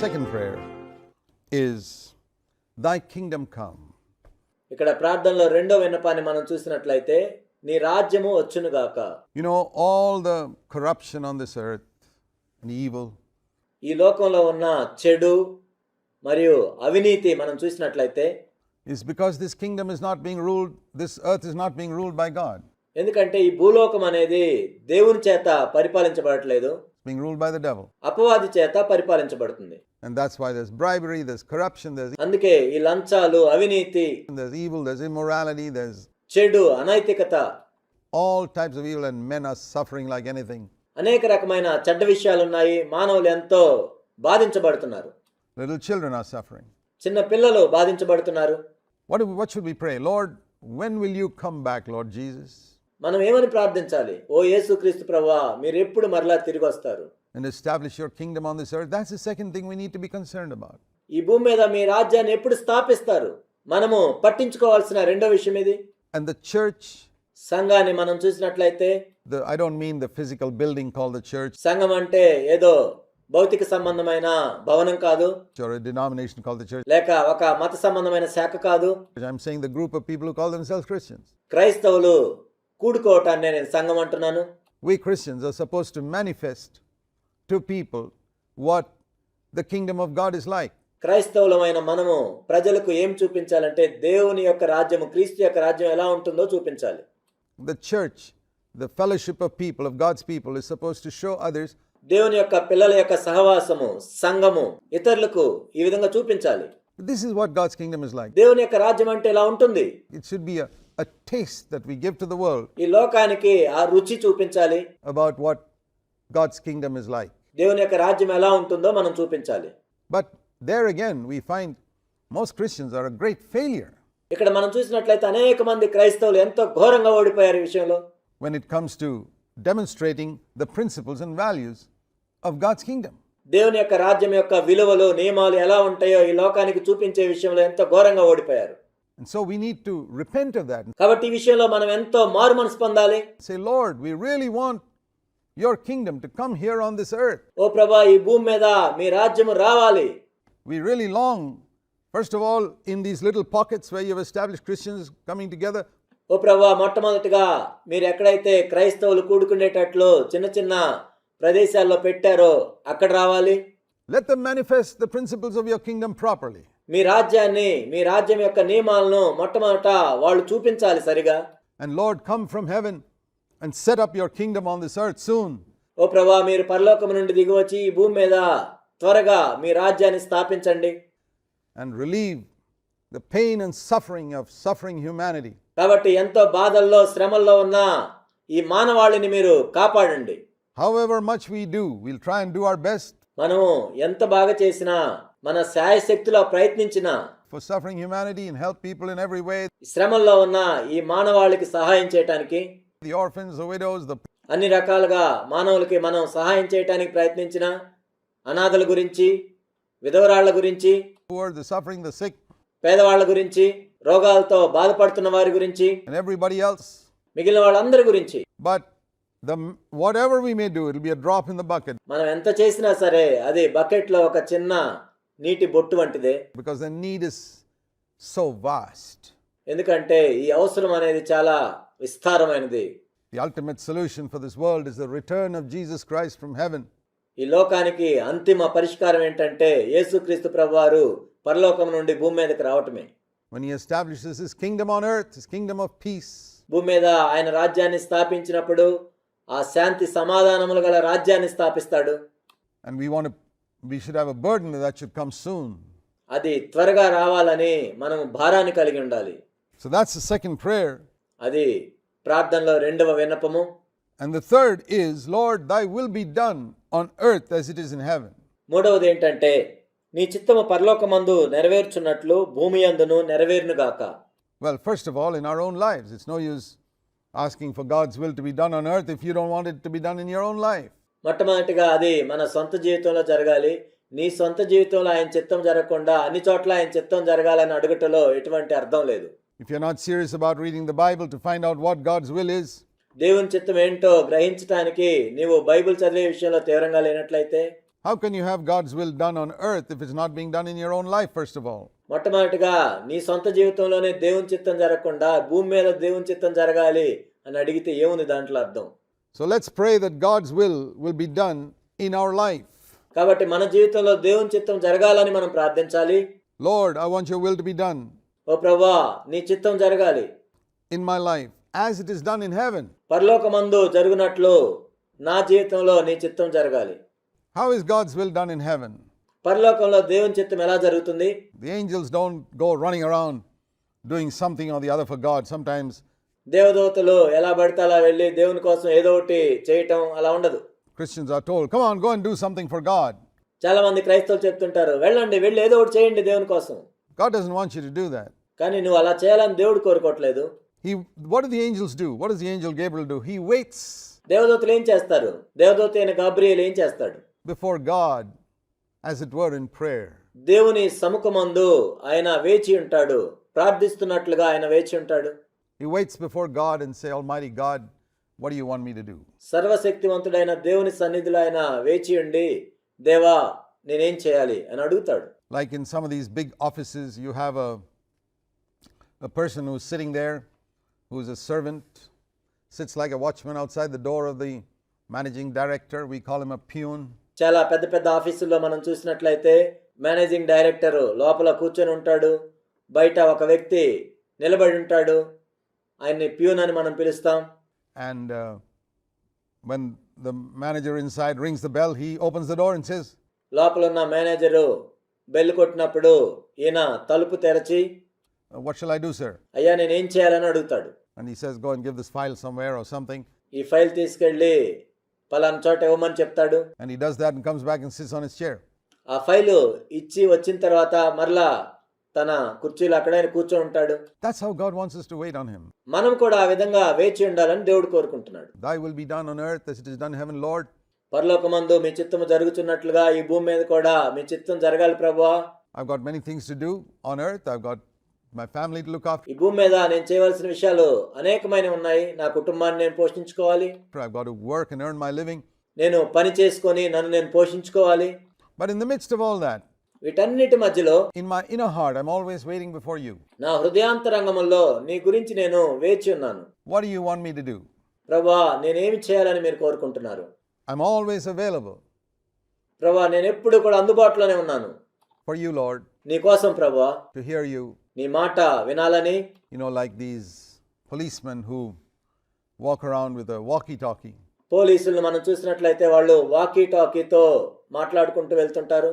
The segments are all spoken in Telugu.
second prayer is, Thy kingdom come. ఇక్కడ ప్రార్థనలో రెండో విన్నపాన్ని మనం చూసినట్లయితే నీ రాజ్యము వచ్చునుగాక. You know, all the corruption on this earth and evil ఈ లోకంలో ఉన్న చెడు మరియు అవినీతి మనం చూసినట్లయితే is because this kingdom is not being ruled, this earth is not being ruled by God. ఎందుకంటే ఈ భూలోకం అనేది దేవుని చేత పరిపాలించబడట్లేదు, It's being ruled by the devil. అపవాది చేత పరిపాలించబడుతుంది. And that's why there's bribery, there's corruption, అందుకే ఈ లంచాలు, అవినీతి, there's evil, there's immorality, there's చెడు, అనైతికత, all types of evil, and men are suffering like anything. అనేక రకమైన చెడ్డ విషయాలు ఉన్నాయి. మానవులు ఎంతో బాధించబడుతున్నారు. Little children are suffering. చిన్న పిల్లలు బాధించబడుతున్నారు. What should we pray? Lord, when will you come back, Lord Jesus? మనం ఏమని ప్రార్థించాలి? ఓ యేసుక్రీస్తు ప్రభువా, మీరు ఎప్పుడు మరలా తిరిగి వస్తారు? And establish your kingdom on this earth. That's the second thing we need to be concerned about. ఈ భూమి మీద మీ రాజ్యాన్ని ఎప్పుడు స్థాపిస్తారు? మనము పట్టించుకోవాల్సిన రెండో విషయం ఇది. And the church, సంఘాన్ని మనం చూసినట్లయితే, I don't mean the physical building called the church, సంఘం అంటే ఏదో భౌతిక సంబంధమైన భవనం కాదు, or a denomination called the church. లేక ఒక మత సంబంధమైన శాఖ కాదు. I'm saying the group of people who call themselves Christians. క్రైస్తవులు కూడుకోవటాన్ని నేను సంఘం అంటున్నాను. We Christians are supposed to manifest to people what the kingdom of God is like. క్రైస్తవులమైన మనము ప్రజలకు ఏం చూపించాలంటే దేవుని యొక్క రాజ్యము, క్రీస్తు యొక్క రాజ్యం ఎలా ఉంటుందో చూపించాలి. The church, the fellowship of people, of God's people, is supposed to show others. దేవుని యొక్క పిల్లల యొక్క సహవాసము, సంఘము ఇతరులకు ఈ విధంగా చూపించాలి. This is what God's kingdom is like. దేవుని యొక్క రాజ్యం అంటే ఎలా ఉంటుంది? It should be a taste that we give to the world ఈ లోకానికి ఆ రుచి చూపించాలి. about what God's kingdom is like. దేవుని యొక్క రాజ్యం ఎలా ఉంటుందో మనం చూపించాలి. But there again we find most Christians are a great failure ఇక్కడ మనం చూసినట్లయితే అనేక మంది క్రైస్తవులు ఎంతో ఘోరంగా ఓడిపోయారు ఈ విషయంలో. when it comes to demonstrating the principles and values of God's kingdom. దేవుని యొక్క రాజ్యం యొక్క విలువలు, నియమాలు ఎలా ఉంటాయో ఈ లోకానికి చూపించే విషయంలో ఎంతో ఘోరంగా ఓడిపోయారు. And so we need to repent of that. కాబట్టి ఈ విషయంలో మనం ఎంతో మారు మనసు పొందాలి. Say, Lord, we really want your kingdom to come here on this earth. ఓ ప్రభువా, ఈ భూమి మీద మీ రాజ్యము రావాలి. We really long, first of all, in these little pockets where you've established Christians coming together. ఓ ప్రభువా, మొట్టమొదటిగా మీరు ఎక్కడైతే క్రైస్తవులు కూడుకునేటట్లు చిన్న చిన్న ప్రదేశాల్లో పెట్టారో అక్కడ రావాలి. Let them manifest the principles of your kingdom properly. మీ రాజ్యాన్ని, మీ రాజ్యం యొక్క నియమాలను మొట్టమొదట వాళ్ళు చూపించాలి సరిగా. And Lord, come from heaven and set up your kingdom on this earth soon. ఓ ప్రభువా, మీరు పరలోకం నుండి దిగివచ్చి ఈ భూమి మీద త్వరగా మీ రాజ్యాన్ని స్థాపించండి. And relieve the pain and suffering humanity. కాబట్టి ఎంతో బాధల్లో, శ్రమల్లో ఉన్న ఈ మానవాళిని మీరు కాపాడండి. However much we do, we'll try and do our best మనము ఎంత బాగా చేసినా, మన శాయశక్తిలో ప్రయత్నించినా for suffering humanity and help people in every way. శ్రమల్లో ఉన్న ఈ మానవాళికి సహాయం చేయటానికి, The orphans, the widows, the అన్ని రకాలుగా మానవులకి మనం సహాయం చేయటానికి ప్రయత్నించిన అనాథల గురించి, విధవరాళ్ల గురించి, poor, the suffering, the sick, పేదవాళ్ల గురించి, రోగాలతో బాధపడుతున్న వారి గురించి, and everybody else. మిగిలిన వాళ్ళందరి గురించి. But whatever we may do, it'll be a drop in the bucket. మనం ఎంత చేసినా సరే అది బకెట్లో ఒక చిన్న నీటి బొట్టు వంటిదే. Because the need is so vast. ఎందుకంటే ఈ అవసరం అనేది చాలా విస్తారమైనది. The ultimate solution for this world is the return of Jesus Christ from heaven. ఈ లోకానికి అంతిమ పరిష్కారం ఏంటంటే యేసుక్రీస్తు ప్రభువారు పరలోకం నుండి భూమి మీదకి రావటమే. When he establishes his kingdom on earth, his kingdom of peace. భూమి మీద ఆయన రాజ్యాన్ని స్థాపించినప్పుడు ఆ శాంతి సమాధానములు గల రాజ్యాన్ని స్థాపిస్తాడు. And we should have a burden that should come soon. అది త్వరగా రావాలని మనం భారాన్ని కలిగి ఉండాలి. So that's the second prayer. అది ప్రార్థనలో రెండవ విన్నపము. And the third is, Lord, thy will be done on earth as it is in heaven. మూడవది ఏంటంటే, నీ చిత్తము పరలోకమందు నెరవేర్చున్నట్లు భూమి యందును నెరవేరునుగాక. Well, first of all, in our own lives. It's no use asking for God's will to be done on earth if you don't want it to be done in your own life. మొట్టమొదటిగా అది మన సొంత జీవితంలో జరగాలి. నీ సొంత జీవితంలో ఆయన చిత్తం జరగకుండా అన్ని చోట్ల ఆయన చిత్తం జరగాలని అడుగుటలో ఎటువంటి అర్థం లేదు. If you're not serious about reading the Bible to find out what God's will is, దేవుని చిత్తం ఏంటో గ్రహించడానికి నీవు బైబిల్ చదివే విషయంలో తీవ్రంగా లేనట్లయితే, How can you have God's will done on earth if it's not being done in your own life, first of all? మొట్టమొదటిగా నీ సొంత జీవితంలోనే దేవుని చిత్తం జరగకుండా భూమి మీద దేవుని చిత్తం జరగాలి అని అడిగితే ఏముంది దాంట్లో అర్థం? So let's pray that God's will be done in our life. కాబట్టి మన జీవితంలో దేవుని చిత్తం జరగాలని మనం ప్రార్థించాలి. Lord, I want your will to be done ఓ ప్రభువా, నీ చిత్తం జరగాలి in my life as it is done in heaven. పరలోకమందు జరుగునట్లు నా జీవితంలో నీ చిత్తం జరగాలి. How is God's will done in heaven? పరలోకంలో దేవుని చిత్తం ఎలా జరుగుతుంది? The angels don't go running around doing something or the other for God. Sometimes దేవదూతలు ఎలా పడితే అలా వెళ్ళి దేవుని కోసం ఏదో ఒకటి చేయటం అలా ఉండదు. Christians are told, come on, go and do something for God. చాలా మంది క్రైస్తవులు చెప్తుంటారు, వెళ్ళండి, వెళ్ళి ఏదో ఒకటి చేయండి దేవుని కోసం. God doesn't want you to do that. కానీ నువ్వు అలా చేయాలని దేవుడు కోరుకోవట్లేదు. What do the angels do? What does the angel Gabriel do? He waits దేవదూతలు ఏం చేస్తారు? దేవదూత అయిన గాబ్రియేల్ ఏం చేస్తాడు? before God, as it were, in prayer. దేవుని సముఖమందు ఆయన వేచి ఉంటాడు, ప్రార్థిస్తున్నట్లుగా ఆయన వేచి ఉంటాడు. He waits before God and say, Almighty God, what do you want me to do? సర్వశక్తివంతుడైన దేవుని సన్నిధిలో ఆయన వేచి ఉండి, దేవా నేనేం చేయాలి అని అడుగుతాడు. Like in some of these big offices, you have a person who's sitting there, who's a servant, sits like a watchman outside the door of the managing director. We call him a peon. చాలా పెద్ద పెద్ద ఆఫీసుల్లో మనం చూసినట్లయితే మేనేజింగ్ డైరెక్టర్ లోపల కూర్చొని ఉంటాడు, బయట ఒక వ్యక్తి నిలబడి ఉంటాడు, ఆయన్ని ప్యూన్ అని మనం పిలుస్తాం. And when the manager inside rings the bell, he opens the door and says, లోపల ఉన్న మేనేజరు బెల్ కొట్టినప్పుడు ఈయన తలుపు తెరచి, what shall I do, sir? అయ్యా నేనేం చేయాలని అడుగుతాడు. And he says, go and give this file somewhere or something. ఈ ఫైల్ తీసుకెళ్ళి పలానా చోట ఇవ్వమని చెప్తాడు. And he does that and comes back and sits on his chair. ఆ ఫైలు ఇచ్చి వచ్చిన తర్వాత మరలా తన కుర్చీలో అక్కడే కూర్చొని ఉంటాడు. That's how God wants us to wait on him. మనం కూడా ఆ విధంగా వేచి ఉండాలని దేవుడు కోరుకుంటున్నాడు. Thy will be done on earth as it is done in heaven, Lord. పరలోకమందు మీ చిత్తము జరుగుతున్నట్లుగా ఈ భూమి మీద కూడా మీ చిత్తం జరగాలి ప్రభువా. I've got many things to do on earth. I've got my family to look after. ఈ భూమి మీద నేను చేయవలసిన విషయాలు అనేకమైనవి ఉన్నాయి. నా కుటుంబాన్ని నేను పోషించుకోవాలి. I've got to work and earn my living. నేను పని చేసుకొని నన్ను నేను పోషించుకోవాలి. But in the midst of all that, వీటన్నిటి మధ్యలో in my inner heart, I'm always waiting before you. నా హృదయాంతరంగంలో నీ గురించి నేను వేచి ఉన్నాను. What do you want me to do? ప్రభువా నేనేమి చేయాలని మీరు కోరుకుంటున్నారు? I'm always available ప్రభువా నేను ఎప్పుడు కూడా అందుబాటులోనే ఉన్నాను for you, Lord, నీ కోసం ప్రభువా, to hear you. నీ మాట వినాలని. You know, like these policemen who walk around with a walkie-talkie. పోలీసులను మనం చూసినట్లయితే వాళ్ళు వాకీ టాకీతో మాట్లాడుకుంటూ వెళ్తుంటారు.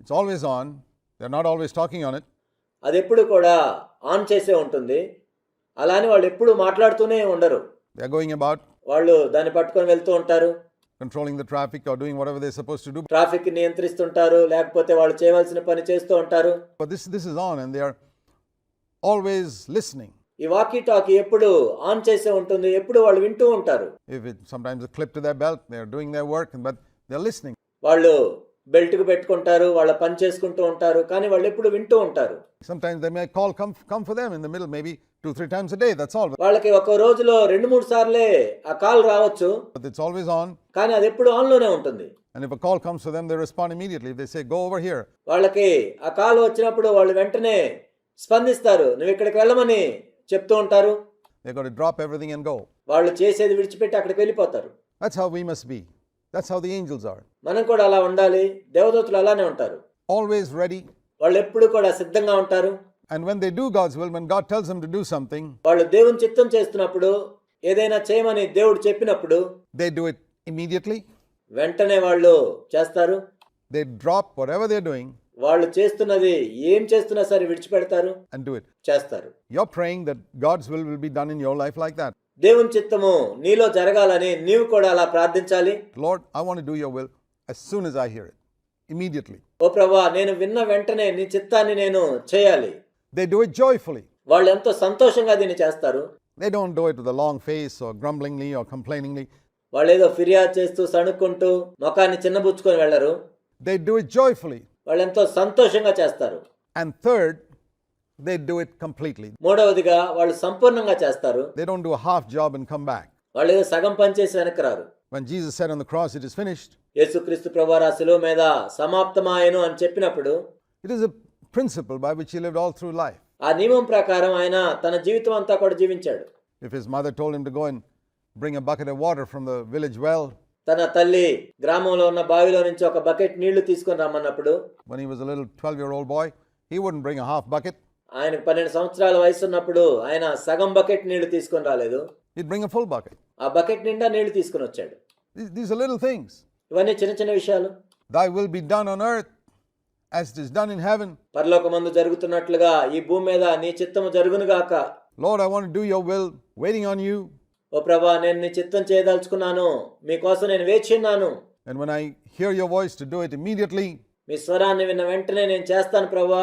It's always on. They're not always talking on it. అది ఎప్పుడు కూడా ఆన్ చేసే ఉంటుంది. అలానే వాళ్ళు ఎప్పుడు మాట్లాడుతూనే ఉండరు. They're going about వాళ్ళు దాన్ని పట్టుకొని వెళ్తూ ఉంటారు. controlling the traffic or doing whatever they're supposed to do. Traffic నియంత్రిస్తుంటారు, లేకపోతే వాళ్ళు చేయవలసిన పని చేస్తూ ఉంటారు. But this is on and they are always listening. ఈ వాకీ టాకీ ఎప్పుడు ఆన్ చేసే ఉంటుంది, ఎప్పుడు వాళ్ళు వింటూ ఉంటారు. If it sometimes a clip to their belt, they're doing their work, but they're listening. వాళ్ళు బెల్ట్కు పెట్టుకుంటారు, వాళ్ళ పని చేసుకుంటూ ఉంటారు, కానీ వాళ్ళు ఎప్పుడు వింటూ ఉంటారు. Sometimes they may call come for them in the middle, maybe 2-3 times a day. That's all. వాళ్ళకి ఒక రోజులో 2-3 సార్లే ఆ కాల్ రావచ్చు, But it's always on. కానీ అది ఎప్పుడు ఆన్లోనే ఉంటుంది. And if a call comes for them, they respond immediately. If they say, go over here, వాళ్ళకి ఆ కాల్ వచ్చినప్పుడు వాళ్ళు వెంటనే స్పందిస్తారు, నువ్వు ఇక్కడికి వెళ్ళమని చెప్తూ ఉంటారు. they've got to drop everything and go. వాళ్ళు చేసేది విడిచిపెట్టి అక్కడికి వెళ్ళిపోతారు. That's how we must be. That's how the angels are. మనం కూడా అలా ఉండాలి. దేవదూతలు అలానే ఉంటారు, Always ready. వాళ్ళు ఎప్పుడు కూడా సిద్ధంగా ఉంటారు. And when they do God's will, when God tells them to do something, వాళ్ళు దేవుని చిత్తం చేస్తున్నప్పుడు, ఏదైనా చేయమని దేవుడు చెప్పినప్పుడు they do it immediately. వెంటనే వాళ్ళు చేస్తారు. They drop whatever they're doing వాళ్ళు చేస్తున్నది ఏం చేస్తున్నా సరే విడిచిపెడతారు, and do it. చేస్తారు. You're praying that God's will be done in your life like that. దేవుని చిత్తము నీలో జరగాలని నీవు కూడా అలా ప్రార్థించాలి. Lord, I want to do your will as soon as I hear it. Immediately. ఓ ప్రభువా, నేను విన్న వెంటనే నీ చిత్తాన్ని నేను చేయాలి. They do it joyfully. వాళ్ళు ఎంతో సంతోషంగా దీన్ని చేస్తారు. They don't do it with a long face or grumblingly or complainingly. వాళ్ళు ఏదో ఫిర్యాదు చేస్తూ సణుక్కుంటూ ముఖాన్ని చిన్నబుచ్చుకొని వెళ్ళరు. They do it joyfully. వాళ్ళు ఎంతో సంతోషంగా చేస్తారు. And third, they do it completely. మూడవదిగా వాళ్ళు సంపూర్ణంగా చేస్తారు. They don't do a half job and come back. వాళ్ళు ఏదో సగం పని చేసి వెనక్కి రారు. When Jesus said on the cross, "It is finished," యేసుక్రీస్తు ప్రభువారు ఆ శిలువ మీద సమాప్తమాయెను అని చెప్పినప్పుడు it is a principle by which he lived all through life. ఆ నియమం ప్రకారం ఆయన తన జీవితం అంతా కూడా జీవించాడు. If his mother told him to go and bring a bucket of water from the village well, తన తల్లి గ్రామంలో ఉన్న బావిలో నుంచి ఒక బకెట్ నీళ్లు తీసుకొని రమ్మన్నప్పుడు when he was a little 12-year-old boy, he wouldn't bring a half bucket. ఆయనకు 12 సంవత్సరాల వయసు ఉన్నప్పుడు ఆయన సగం బకెట్ నీళ్లు తీసుకొని రాలేదు. He'd bring a full bucket. ఆ బకెట్ నిండా నీళ్లు తీసుకొని వచ్చాడు. These are little things. ఇవన్నీ చిన్న చిన్న విషయాలు. Thy will be done on earth as it is done in heaven. పరలోకమందు జరుగుతున్నట్లుగా ఈ భూమి మీద నీ చిత్తము జరుగునుగాక. Lord, I want to do your will, waiting on you. ఓ ప్రభా, నేను నీ చిత్తం చేయదలుచుకున్నాను, మీకోసం నేను వేచి ఉన్నాను. And when I hear your voice, to do it immediately, మీ స్వరాన్ని విన్న వెంటనే నేను చేస్తాను ప్రభా,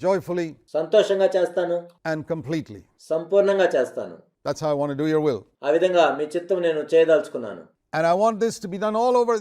joyfully సంతోషంగా చేస్తాను, and completely. సంపూర్ణంగా చేస్తాను. That's how I want to do your will. ఆ విధంగా మీ చిత్తం నేను చేయదలుచుకున్నాను. And I want this to be done all over.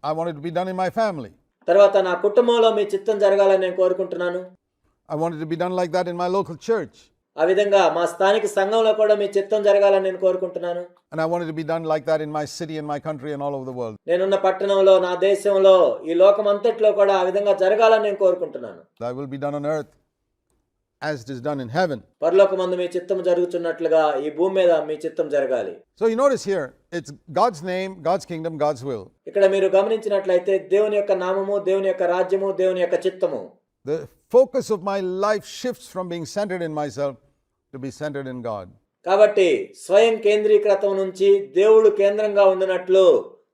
I want it to be done in my family. తర్వాత నా కుటుంబంలో మీ చిత్తం జరగాలని నేను కోరుకుంటున్నాను. I want it to be done like that in my local church. ఆ విధంగా మా స్థానిక సంఘంలో కూడా మీ చిత్తం జరగాలని నేను కోరుకుంటున్నాను. And I want it to be done like that in my city and my country and all over the world. నేనున్న పట్టణంలో, నా దేశంలో, ఈ లోకం అంతట్లో కూడా ఆ విధంగా జరగాలని నేను కోరుకుంటున్నాను. Thy will be done on earth as it is done in heaven. పరలోకమందు మీ చిత్తం జరుగుతున్నట్లుగా ఈ భూమి మీద మీ చిత్తం జరగాలి. So you notice here, it's God's name, God's kingdom, God's will. ఇక్కడ మీరు గమనించినట్లయితే దేవుని యొక్క నామము, దేవుని యొక్క రాజ్యము, దేవుని యొక్క చిత్తము. The focus of my life shifts from being centered in myself to be centered in God. కాబట్టి స్వయం కేంద్రీకృతం నుంచి దేవుడు కేంద్రంగా ఉండినట్లు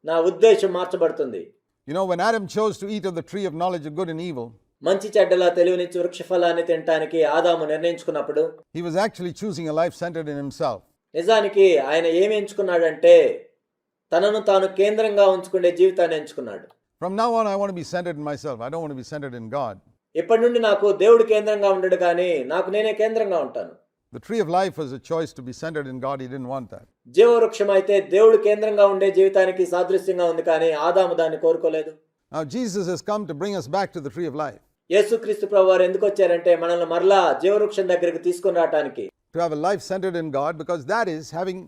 నా ఉద్దేశం మార్చబడుతుంది. You know, when Adam chose to eat of the tree of knowledge of good and evil, మంచి చెడ్డల తెలివినిచ్చు వృక్ష ఫలాన్ని తినటానికి ఆదాము నిర్ణయించుకున్నప్పుడు he was actually choosing a life centered in himself. నిజానికి ఆయన ఏమి ఎంచుకున్నాడంటే తనను తాను కేంద్రంగా ఉంచుకునే జీవితాన్ని ఎంచుకున్నాడు. From now on, I want to be centered in myself. I don't want to be centered in God. ఇప్పటి నుండి నాకు దేవుడు కేంద్రంగా ఉండడు కానీ నాకు నేనే కేంద్రంగా ఉంటాను. The tree of life was a choice to be centered in God. He didn't want that. జీవవృక్షం అయితే దేవుడు కేంద్రంగా ఉండే జీవితానికి సాదృశ్యంగా ఉంది కానీ ఆదాము దాన్ని కోరుకోలేదు. Now, Jesus has come to bring us back to the tree of life, యేసుక్రీస్తు ప్రభువారు ఎందుకు వచ్చారంటే మనల్ని మరలా జీవవృక్షం దగ్గరికి తీసుకొని రావడానికి. to have a life centered in God, because that is having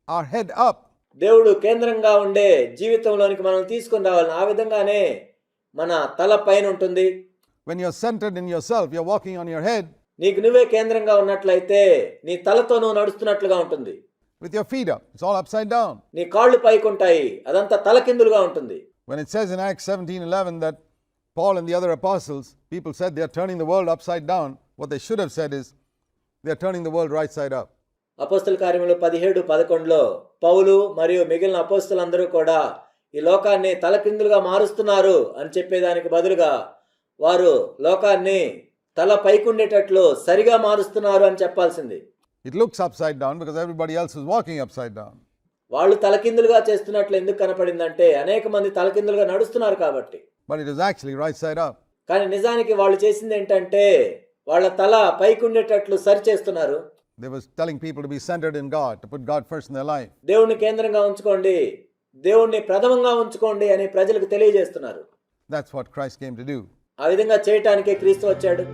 our head up. దేవుడు కేంద్రంగా ఉండే జీవితంలోనికి మనం తీసుకొని రావాలి. ఆ విధంగానే మన తల పైన ఉంటుంది. When you're centered in yourself, you're walking on your head నీకు నువ్వే కేంద్రంగా ఉన్నట్లయితే నీ తలతో నువ్వు నడుస్తున్నట్లుగా ఉంటుంది. with your feet up. It's all upside down. నీ కాళ్ళు పైకుంటాయి, అదంతా తలకిందులుగా ఉంటుంది. When it says in Acts 17:11 that Paul and the other apostles, people said they're turning the world upside down, what they should have said is they're turning the world right side up. అపోస్తల కార్యములు 17:11లో పౌలు మరియు మిగిలిన అపోస్తలందరూ కూడా ఈ లోకాన్ని తలకిందులుగా మారుస్తున్నారు అని చెప్పేదానికి బదులుగా వారు లోకాన్ని తల పైకుండేటట్లు సరిగా మారుస్తున్నారు అని చెప్పాల్సింది. It looks upside down because everybody else is walking upside down. వాళ్ళు తలకిందులుగా చేస్తున్నట్లు ఎందుకు కనపడిందంటే అనేక మంది తలకిందులుగా నడుస్తున్నారు కాబట్టి. But it is actually right side up. కానీ నిజానికి వాళ్ళు చేసింది ఏంటంటే వాళ్ళ తల పైకుండేటట్లు సరి చేస్తున్నారు. They were telling people to be centered in God, to put God first in their life. దేవుణ్ణి కేంద్రంగా ఉంచుకోండి, దేవుణ్ణి ప్రథమంగా ఉంచుకోండి అని ప్రజలకు తెలియజేస్తున్నారు. That's what Christ came to do. ఆ విధంగా చేయటానికే క్రీస్తు వచ్చాడు.